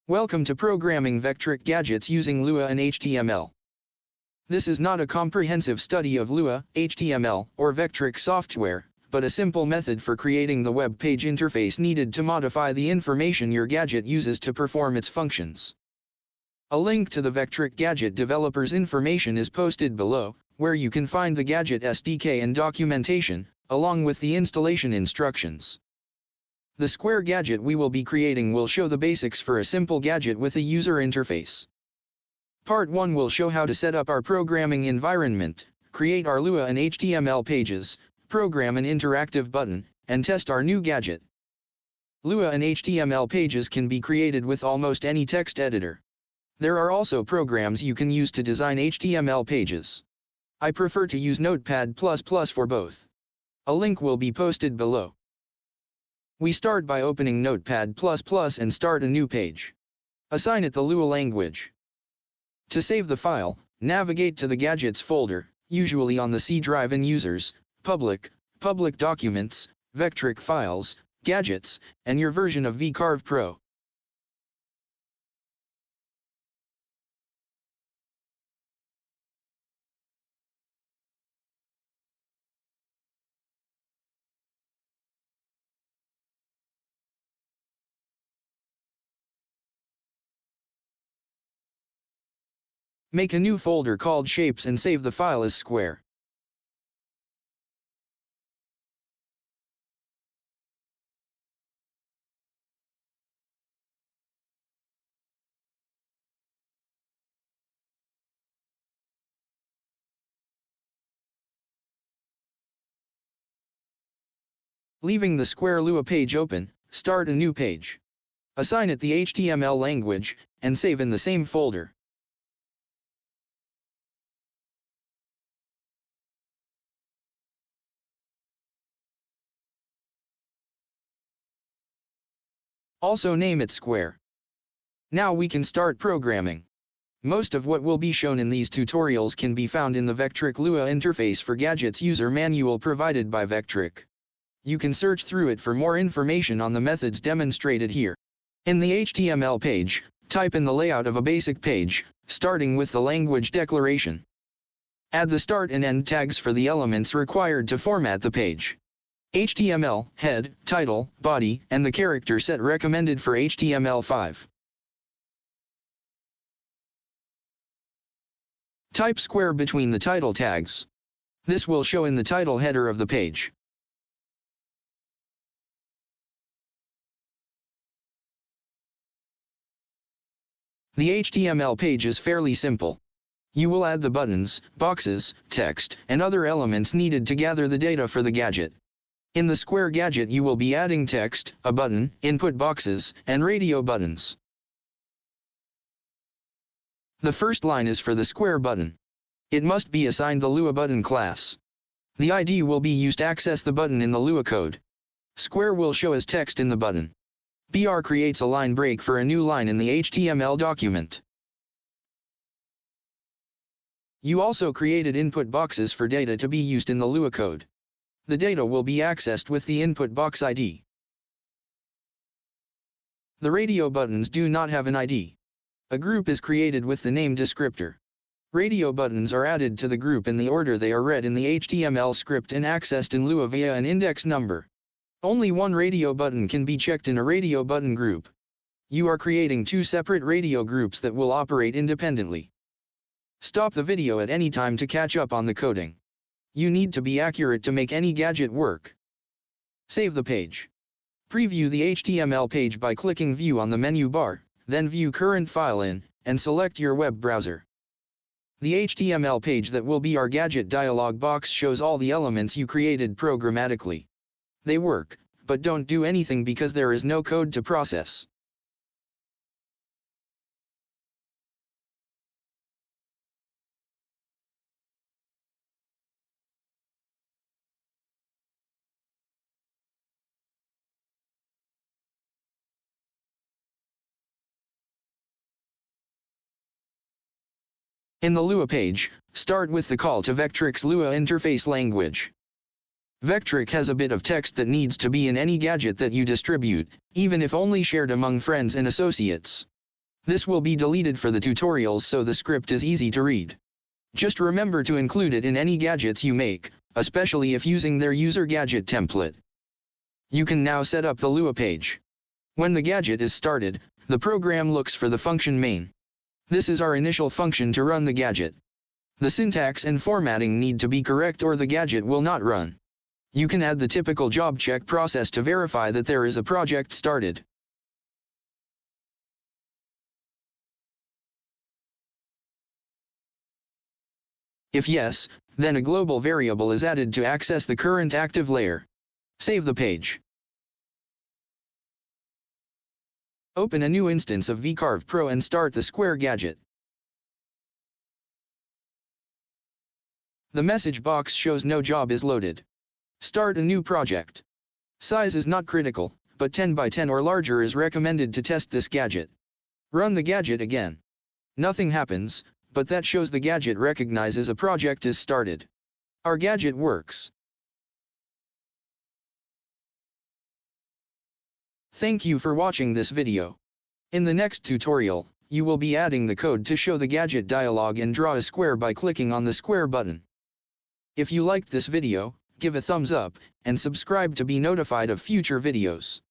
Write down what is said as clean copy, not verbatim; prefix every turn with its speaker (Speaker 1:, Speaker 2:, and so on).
Speaker 1: Welcome to programming Vectric gadgets using Lua and HTML. This is not a comprehensive study of Lua, HTML, or Vectric software, but a simple method for creating the web page interface needed to modify the information your gadget uses to perform its functions. A link to the Vectric Gadget developer's information is posted below, where you can find the gadget SDK and documentation, along with the installation instructions. The Square gadget we will be creating will show the basics for a simple gadget with a user interface. Part 1 will show how to set up our programming environment, create our Lua and HTML pages, program an interactive button, and test our new gadget. Lua and HTML pages can be created with almost any text editor. There are also programs you can use to design HTML pages. I prefer to use Notepad++ for both. A link will be posted below. We start by opening Notepad++ and start a new page. Assign it the Lua language. To save the file, navigate to the Gadgets folder, usually on the C drive in Users, Public Documents, Vectric Files, Gadgets, and your version of V-Carve Pro. Make a new folder called Shapes and save the file as Square. Leaving the Square Lua page open, start a new page. Assign it the HTML language, and save in the same folder. Also name it Square. Now we can start programming. Most of what will be shown in these tutorials can be found in the Vectric LUA Interface for Gadgets user manual provided by Vectric. You can search through it for more information on the methods demonstrated here. In the HTML page, type in the layout of a basic page, starting with the language declaration. Add the start and end tags for the elements required to format the page. HTML, head, title, body, and the character set recommended for HTML5. Type Square between the title tags. This will show in the title header of the page. The HTML page is fairly simple. You will add the buttons, boxes, text, and other elements needed to gather the data for the gadget. In the Square gadget you will be adding text, a button, input boxes, and radio buttons. The first line is for the Square button. It must be assigned the Lua button class. The ID will be used to access the button in the Lua code. Square will show as text in the button. BR creates a line break for a new line in the HTML document. You also created input boxes for data to be used in the Lua code. The data will be accessed with the input box ID. The radio buttons do not have an ID. A group is created with the name descriptor. Radio buttons are added to the group in the order they are read in the HTML script and accessed in Lua via an index number. Only one radio button can be checked in a radio button group. You are creating two separate radio groups that will operate independently. Stop the video at any time to catch up on the coding. You need to be accurate to make any gadget work. Save the page. Preview the HTML page by clicking View on the menu bar, then View Current File in, and select your web browser. The HTML page that will be our gadget dialog box shows all the elements you created programmatically. They work, but don't do anything because there is no code to process. In the Lua page, start with the call to Vectric's Lua interface language. Vectric has a bit of text that needs to be in any gadget that you distribute, even if only shared among friends and associates. This will be deleted for the tutorials so the script is easy to read. Just remember to include it in any gadgets you make, especially if using their user gadget template. You can now set up the Lua page. When the gadget is started, the program looks for the function main. This is our initial function to run the gadget. The syntax and formatting need to be correct or the gadget will not run. You can add the typical job check process to verify that there is a project started. If yes, then a global variable is added to access the current active layer. Save the page. Open a new instance of V-Carve Pro and start the Square gadget. The message box shows no job is loaded. Start a new project. Size is not critical, but 10 by 10 or larger is recommended to test this gadget. Run the gadget again. Nothing happens, but that shows the gadget recognizes a project is started. Our gadget works. Thank you for watching this video. In the next tutorial, you will be adding the code to show the gadget dialog and draw a square by clicking on the square button. If you liked this video, give a thumbs up, and subscribe to be notified of future videos.